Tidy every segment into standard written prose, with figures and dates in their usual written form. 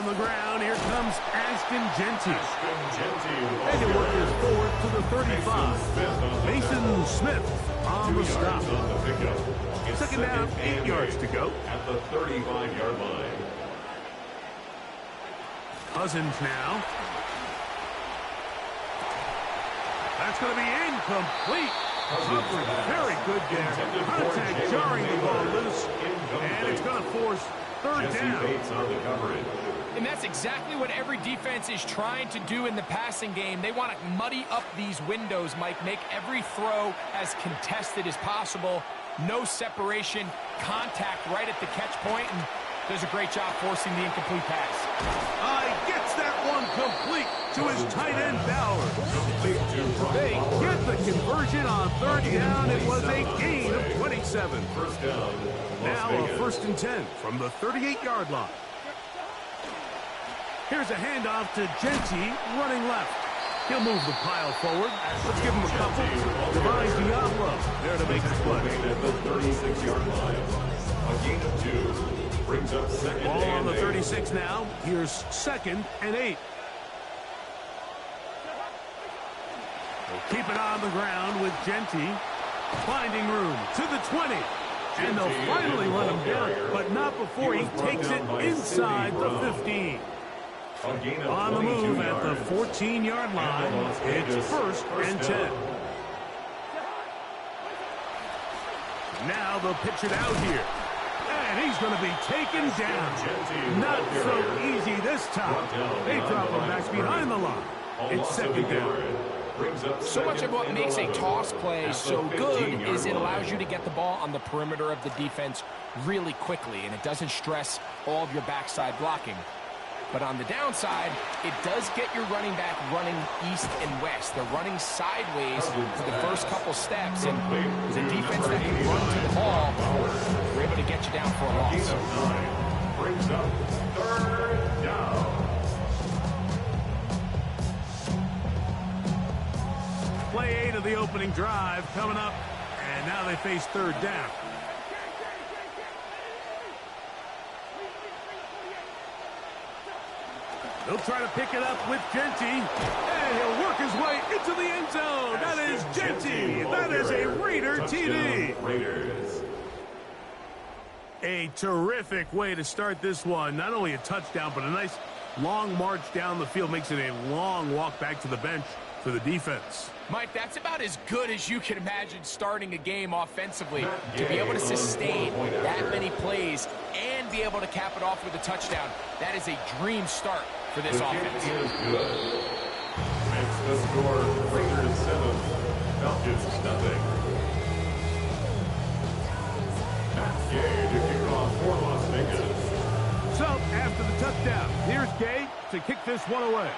on the ground. Here comes Ashton Genty. And he'll work his forward to the 35. Mason Smith on the stop. Second down, 8 yards to go. At the 35-yard line. Cousins now. That's going to be incomplete. Coverage very good there. Contact jarring the ball loose. And it's going to force third down. And that's exactly what every defense is trying to do in the passing game. They want to muddy up these windows, Mike. Make every throw as contested as possible. No separation, contact right at the catch point, and does a great job forcing the incomplete pass. Gets that one complete to his tight end, Bowers. They get the conversion on third down. It was a gain of 27. Now a 1st and 10 from the 38-yard line. Here's a handoff to Genty, running left. He'll move the pile forward. Let's give him a couple. Divine Diablo there to make the play. At the 36-yard line. A gain of 2. Brings up second Ball on the and 36 now. Here's 2nd and 8. They'll keep it on the ground with Genty. Finding room to the 20. And they'll finally let him down, but not before he takes it inside the 15. On the move at the 14-yard line. It's 1st and 10. Now they'll pitch it out here. And he's going to be taken down. Not so easy this time. They drop him back behind the line. It's 2nd down. So much of what makes a toss play so good is it allows you to get the ball on the perimeter of the defense really quickly, and it doesn't stress all of your backside blocking. But on the downside, it does get your running back running east and west. They're running sideways for the first couple steps, and with a defense that can run to the ball, we're able to get you down for a loss. Brings up 3rd down. Play 8 of the opening drive coming up, and now they face 3rd down. He'll try to pick it up with Genty, and he'll work his way into the end zone. That is Genty. That is a Raider TD. A terrific way to start this one. Not only a touchdown, but a nice long march down the field. Makes it a long walk back to the bench for the defense. Mike, that's about as good as you can imagine starting a game offensively. To be able to sustain that many plays and be able to cap it off with a touchdown, that is a dream start for this offense. Makes the score Raiders 7, Falcons nothing. Matt Gay to kick off for Las Vegas. So, after the touchdown, here's Gay to kick this one away.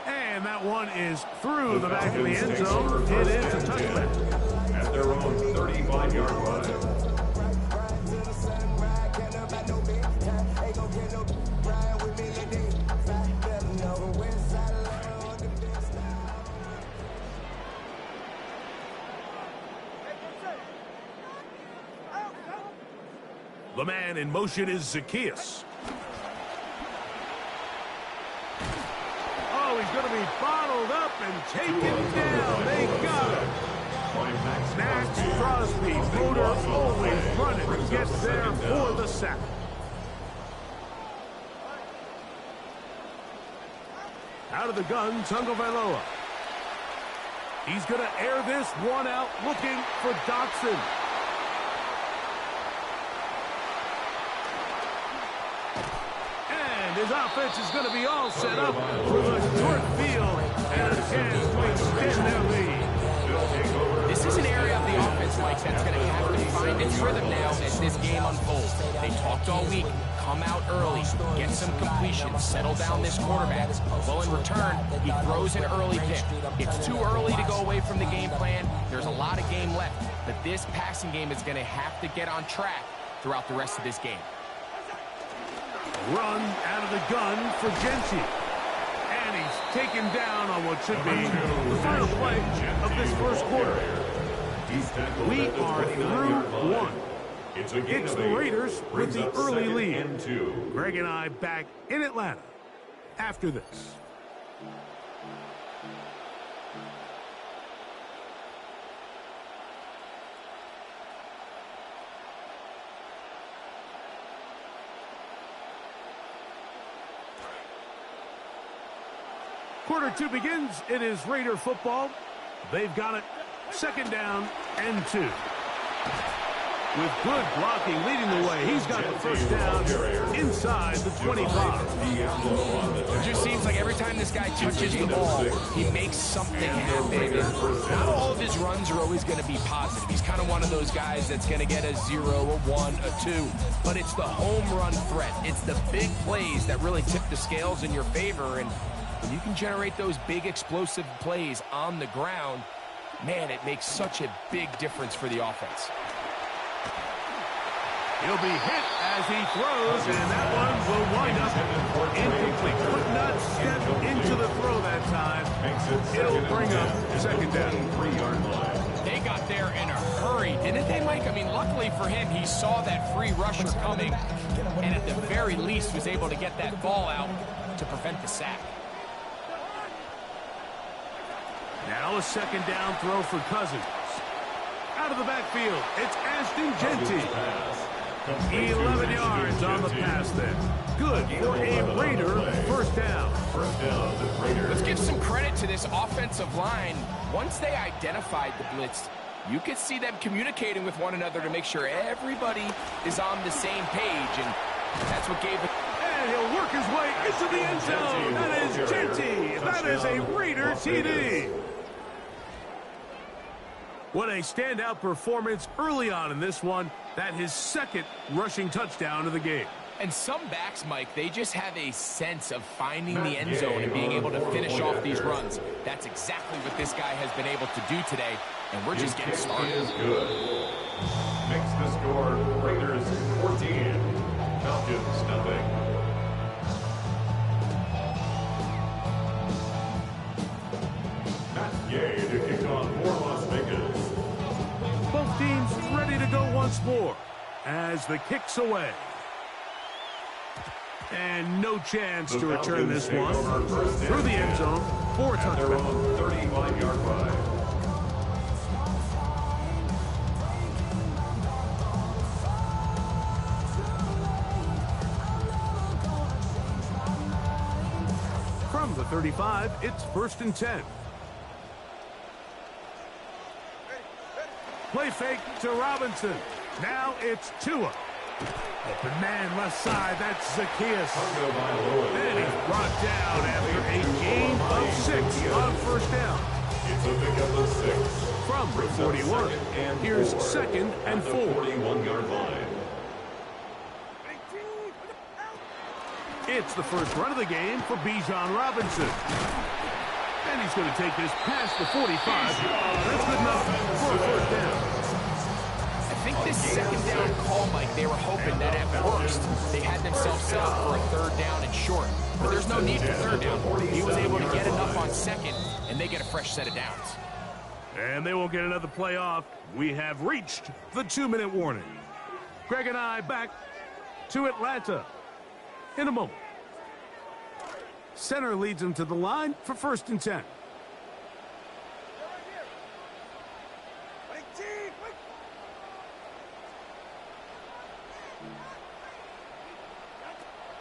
And that one is through the back of the end zone. It is a touchdown. At their own 35-yard line. The man in motion is Zacchaeus. Oh, he's going to be bottled up and taken down. They got him. Max Crosby, motor always running, gets there for the sack. Out of the gun, Tagovailoa. He's going to air this one out, looking for Dotson. And his offense is going to be all set up for the short field and a chance to extend their lead. This is an area of the offense, Mike, that's going to have to find its rhythm now as this game unfolds. They talked all week. Come out early, get some completions, settle down this quarterback. Well, in return, he throws an early pick. It's too early to go away from the game plan. There's a lot of game left, but this passing game is going to have to get on track throughout the rest of this game. Run out of the gun for Genty. And he's taken down on what should be the final play of this first quarter. We are through one. It's the Raiders with the early lead. Greg and I back in Atlanta after this. Quarter 2 begins. It is Raider football. They've got it. Second down and 2. With good blocking leading the way, he's got the first down inside the 25. It just seems like every time this guy touches the ball, he makes something happen. Not all of his runs are always going to be positive. He's kind of one of those guys that's going to get a 0, a 1, a 2. But it's the home run threat. It's the big plays that really tip the scales in your favor. And when you can generate those big explosive plays on the ground, man, it makes such a big difference for the offense. He'll be hit as he throws, and that one will wind up incomplete. Could not step into the throw that time. It'll bring up second down. They got there in a hurry, didn't they, Mike? I mean, luckily for him, he saw that free rusher coming, and at the very least was able to get that ball out to prevent the sack. Now a second down throw for Cousins. Out of the backfield, it's Ashton Jeanty. 11 yards on the pass there. Good for a Raider first down. Let's give some credit to this offensive line. Once they identified the blitz, you could see them communicating with one another to make sure everybody is on the same page, and that's what gave it. And he'll work his way into the end zone. That is Jeanty. That is a Raider TD. What a standout performance early on in this one. That his second rushing touchdown of the game. And some backs, Mike, they just have a sense of finding the end zone and being able to finish off these runs. That's exactly what this guy has been able to do today, and we're just getting started. Is good. Makes the score Raiders 14, Falcons nothing. Matt Gay to kick off for Las Vegas. Both teams ready to go once more as the kick's away. And no chance to return this one through the end zone for a touchdown. Their own 35-yard line. From the 35, it's 1st and 10. Play fake to Robinson. Now it's Tua. Open man left side. That's Zacchaeus. And he's brought down after a gain of 6 on first down. It's a pickup of 6. From the 41, here's 2nd and 4. 41-yard line. It's the first run of the game for Bijan Robinson. And he's going to take this past the 45. That's good enough for a first down. I think this second down call, Mike, they were hoping that at worst they had themselves set up for a third down and short. But there's no need for third down. He was able to get enough on second, and they get a fresh set of downs. And they won't get another play off. We have reached the 2-minute warning. Greg and I back to Atlanta in a moment. Center leads him to the line for 1st and 10.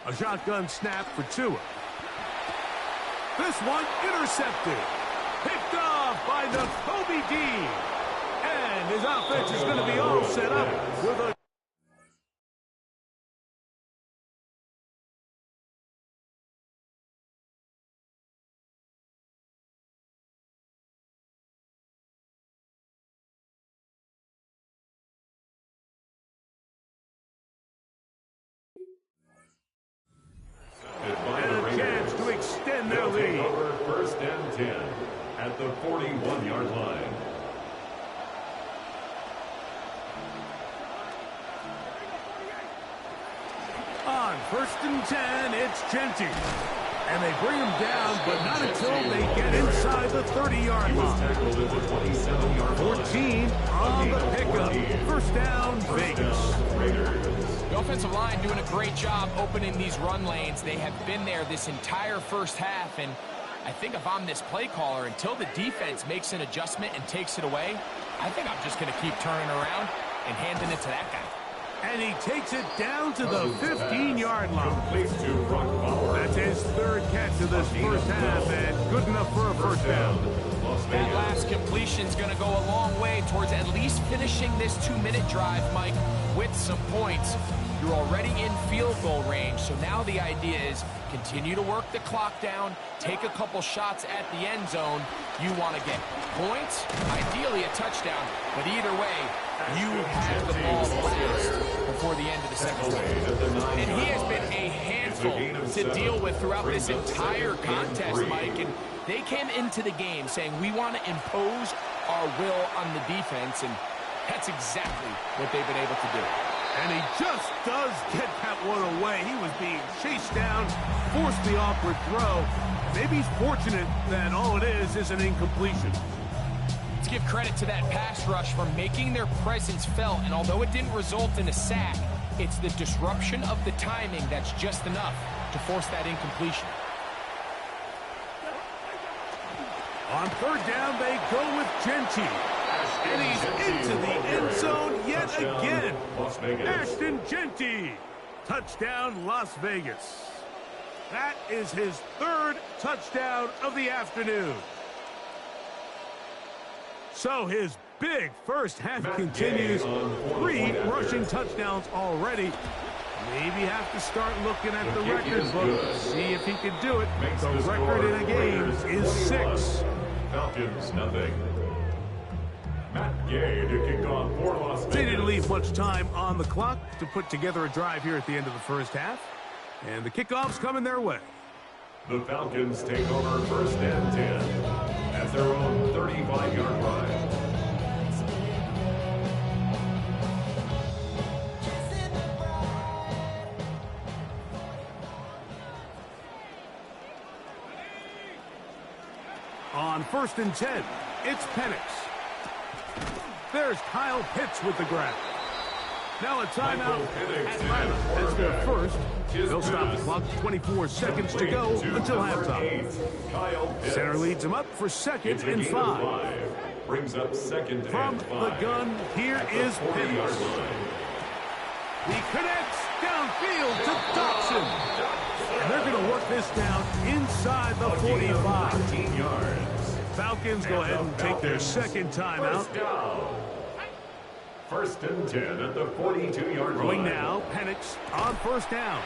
A shotgun snap for Tua. This one intercepted. Picked off by Nakobe Dean. And his offense is going to be all set up with a chance to extend their lead. Over 1st and 10 at the 41-yard line. On 1st and 10, it's Jeanty. And they bring him down, but not until they get inside the 30-yard line. Tackled at the 27-yard line. 14 on the pickup. First down, Vegas. The offensive line doing a great job opening these run lanes. They have been there this entire first half, and I think if I'm this play caller, until the defense makes an adjustment and takes it away, I think I'm just going to keep turning around and handing it to that guy. And he takes it down to the 15-yard line. Complete to Brock Bauer. That's his third catch of this first half, and good enough for a first down. That last completion's going to go a long way towards at least finishing this 2-minute drive, Mike, with some points. You're already in field goal range, so now the idea is continue to work the clock down, take a couple shots at the end zone. You want to get points, ideally a touchdown, but either way, you have the ball last before the end of the second quarter. And he has been a handful to deal with throughout this entire contest, Mike, and they came into the game saying we want to impose our will on the defense, and that's exactly what they've been able to do. And he just does get that one away. He was being chased down, forced the awkward throw. Maybe he's fortunate that all it is an incompletion. Let's give credit to that pass rush for making their presence felt, and although it didn't result in a sack, it's the disruption of the timing that's just enough to force that incompletion. On third down, they go with Genty. And he's into the end zone yet again. Ashton Genty. Touchdown, Las Vegas. That is his third touchdown of the afternoon. So his big first half continues. 3 rushing touchdowns already. Maybe have to start looking at the record book, see if he can do it. The record in a game is 6. Falcons, nothing. Matt Gay to kick off for Las Vegas. They didn't leave much time on the clock to put together a drive here at the end of the first half. And the kickoff's coming their way. The Falcons take over first and 10 at their own 35-yard line. On first and 10, it's Penix. There's Kyle Pitts with the grab. Now a timeout. Atlanta as their first. They'll stop the clock. 24 seconds to go until halftime. Center leads him up for second and 5. Brings up second From and 5. the gun, here is Penix. He connects downfield to Dodson. And they're going to work this down inside the 45. 13 yards. Falcons go ahead and take their second timeout. First and 10 at the 42-yard line. Going now, Penix on first down.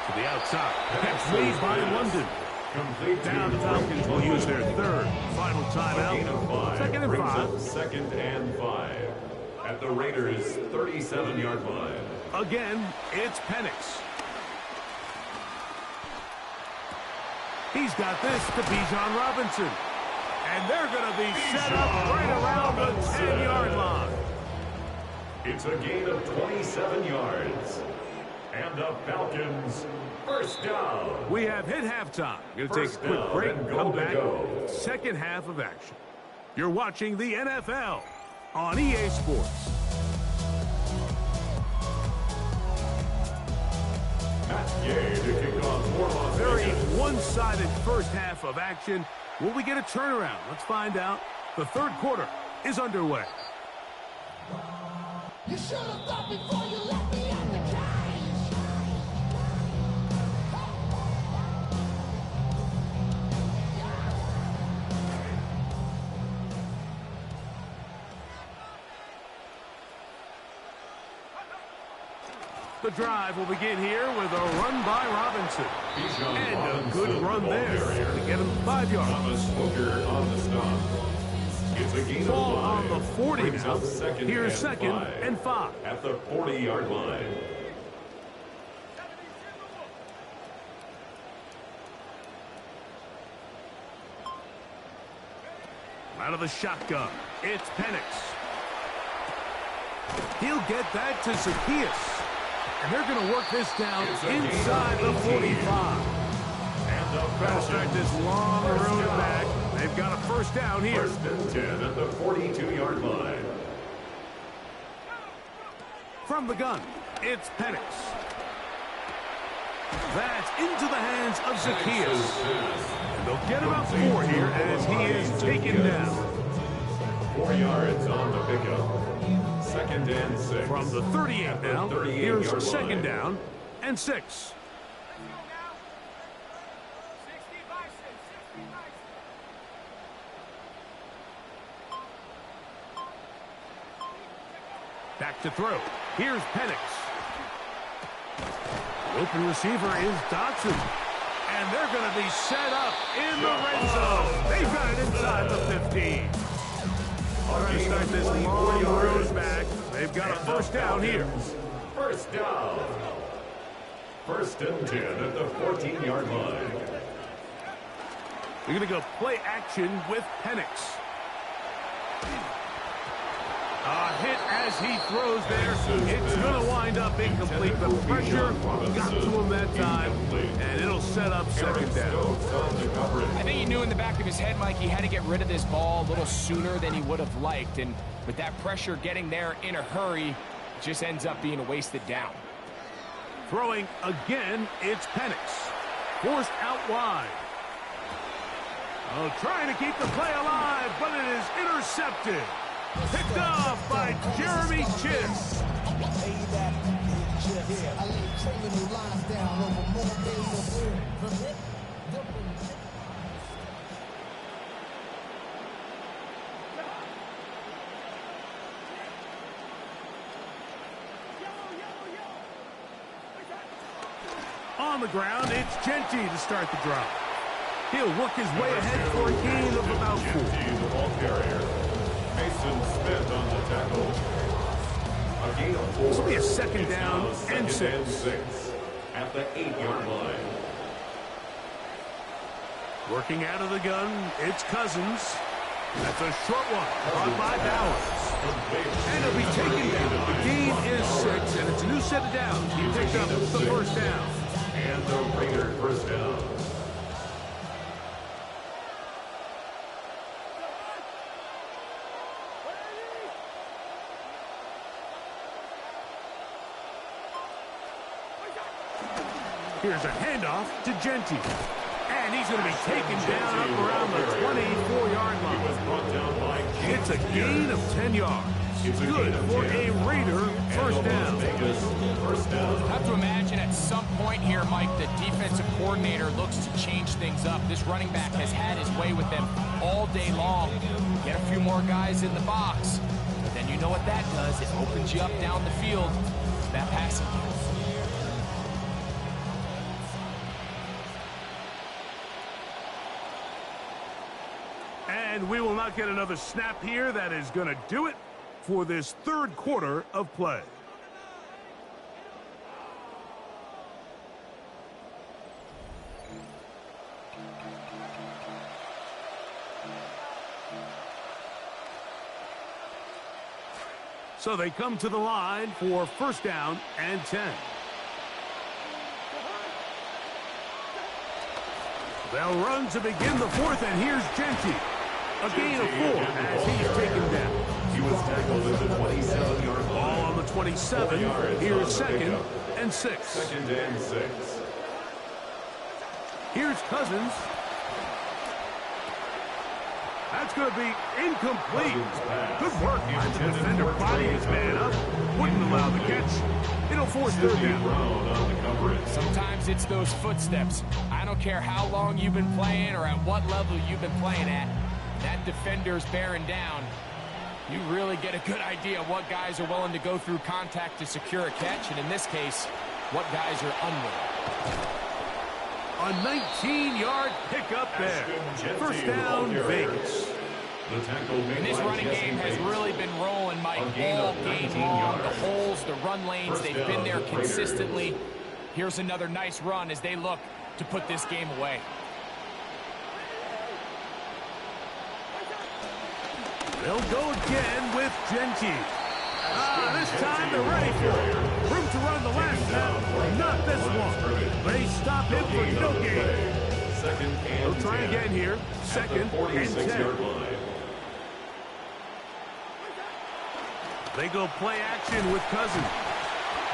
To the outside. Catch made by London. Down the Falcons will use their third final timeout. Second and 5. Second and 5 at the Raiders' 37-yard line. Again, it's Penix. He's got this to Bijan Robinson. And they're going to be set up right around the 10-yard line. It's a gain of 27 yards. And the Falcons first down. We have hit halftime. Going to take a quick break, come back. Second half of action. You're watching the NFL on EA Sports. Matt Gay to kick off for Las Very Vegas. one-sided first half of action. Will we get a turnaround? Let's find out. The third quarter is underway. You should have thought before you let me out the cage. The drive will begin here with a run by Robinson. And a good run there to get him 5 yards. Thomas Booker on the stop. It's a gain Ball of 5. on the 40 Brings now. up second Here's and second 5 and 5. at the 40-yard line. Out of the shotgun, it's Penix. He'll get that to Zacchaeus. And they're going to work this down inside the 45. And the Trying to start this long road back. They've got a first down here. First and 10 at the 42-yard line. From the gun, It's Penix. That's into the hands of Zacchaeus. And they'll get about 4 here as he is taken down. 4 yards on the pickup. 2nd and 6. From the 38 now, here's 2nd down and 6. Back to throw. Here's Penix. The open receiver is Dotson. And they're going to be set up in the red zone. They've got it inside the 15. Trying to start this long road back. They've got a 1st down here. 1st down. 1st and 10 at the 14-yard line. We're going to go play action with Penix. A hit as he throws there. It's going to wind up incomplete. The pressure got to him that time, and it'll set up 2nd down. I think he knew in the back of his head, Mike, he had to get rid of this ball a little sooner than he would have liked. And with that pressure getting there in a hurry, it just ends up being a wasted down. Throwing again, it's Penix. Forced out wide. Oh, trying to keep the play alive, but it is intercepted. Picked off by Jeremy Chiss. On the ground, it's Genty to start the drive. He'll work his way ahead for a gain of about 4. The ball carrier. Mason Smith on the tackle. A gain of 4. This will be a 2nd down and 6. At the 8-yard line. Working out of the gun, it's Cousins. That's a short one, caught by Bowers. And he'll be taken down. The gain is 6, and it's a new set of downs. He picked up the 1st down. And the Raider 1st down. Here's a handoff to Genty. And he's going to be taken down up around the 24-yard line. It's a gain of 10 yards. Good for a Raider 1st down. I have to imagine at some point here, Mike, the defensive coordinator looks to change things up. This running back has had his way with them all day long. Get a few more guys in the box. But then you know what that does. It opens you up down the field. That passing game. And we will not get another snap here. That is going to do it for this 3rd quarter of play. So they come to the line for 1st down and 10. They'll run to begin the 4th, and here's Genty. A gain of 4 as he's taken down. He was tackled at the 27-yard line. Ball on the 27. Here's 2nd and 6. 2nd and 6. Here's Cousins. That's going to be incomplete. Good work by the defender bodying his man up. Wouldn't allow the catch. It'll force 3rd down. Sometimes it's those footsteps. I don't care how long you've been playing or at what level you've been playing at. That defender's bearing down. You really get a good idea of what guys are willing to go through contact to secure a catch, and in this case, what guys are unwilling. A 19-yard pickup there. 1st down, Vegas. And this running game has really been rolling, Mike, all game long. The holes, the run lanes, they've been there consistently. Here's another nice run as they look to put this game away. They'll go again with Genty. This time they're ready for it. Room to run the last snap, not this one. They stop him for no gain. They'll try again here. 2nd and 10. They go play action with Cousins.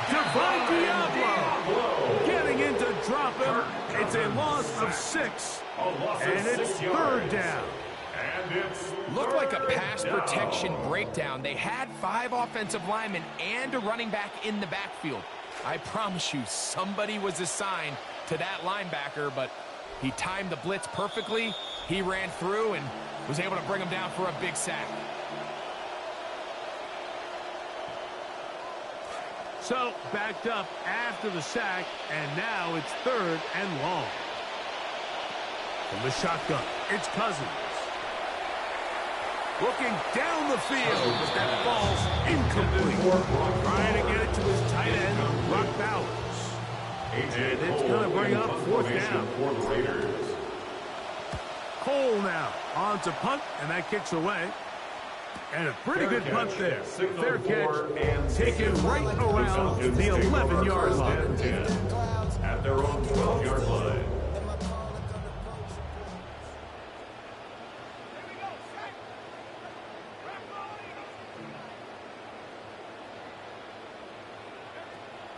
Divine Diablo getting in to drop him. It's a loss of 6, and it's third down. Looked like a pass protection breakdown. They had 5 offensive linemen and a running back in the backfield. I promise you, somebody was assigned to that linebacker, but he timed the blitz perfectly. He ran through and was able to bring him down for a big sack. So, backed up after the sack, and now it's third and long. From the shotgun, it's Cousins. Looking down the field, but that ball's incomplete. Trying to get it to his tight end, Brock Bowers. And it's going to bring up fourth down. Cole now on to punt, and that kicks away. And a pretty good punt there. Fair catch, taken right around the 11-yard line. At their own 12-yard line.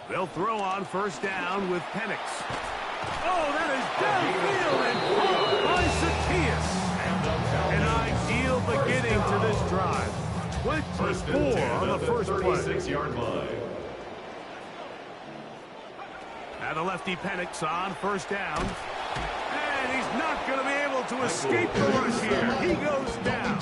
They'll throw on first down with Penix. Oh, that is downfield and caught by Zacchaeus. An ideal beginning to this drive. 24 on the first play. 36-yard line. Now the lefty Penix on first down. And he's not going to be able to escape the rush here. He goes down.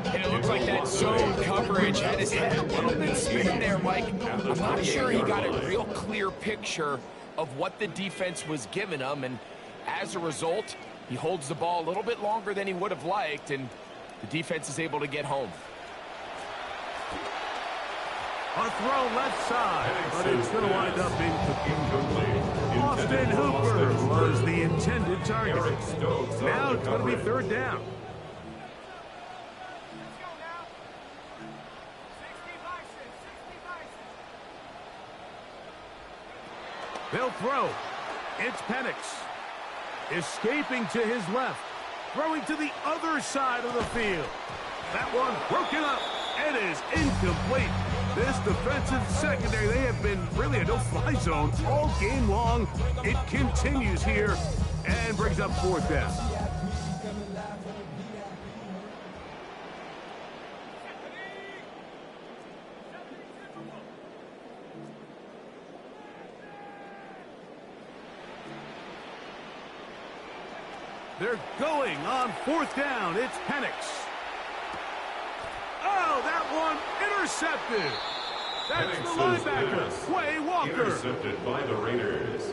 And it looks like that zone coverage had his head a little bit spin there, Mike. I'm not sure he got a real clear picture of what the defense was giving him, and as a result, he holds the ball a little bit longer than he would have liked, and the defense is able to get home. A throw left side, but it's going to wind up incomplete. Austin Hooper was the intended target. Now it's going to be third down. They'll throw. It's Penix. Escaping to his left. Throwing to the other side of the field. That one broken up. It is incomplete. This defensive secondary, they have been really a no-fly zone all game long. It continues here and brings up fourth down. They're going on fourth down. It's Penix. Oh, that one intercepted. That's the linebacker, Quay Walker. Intercepted by the Raiders.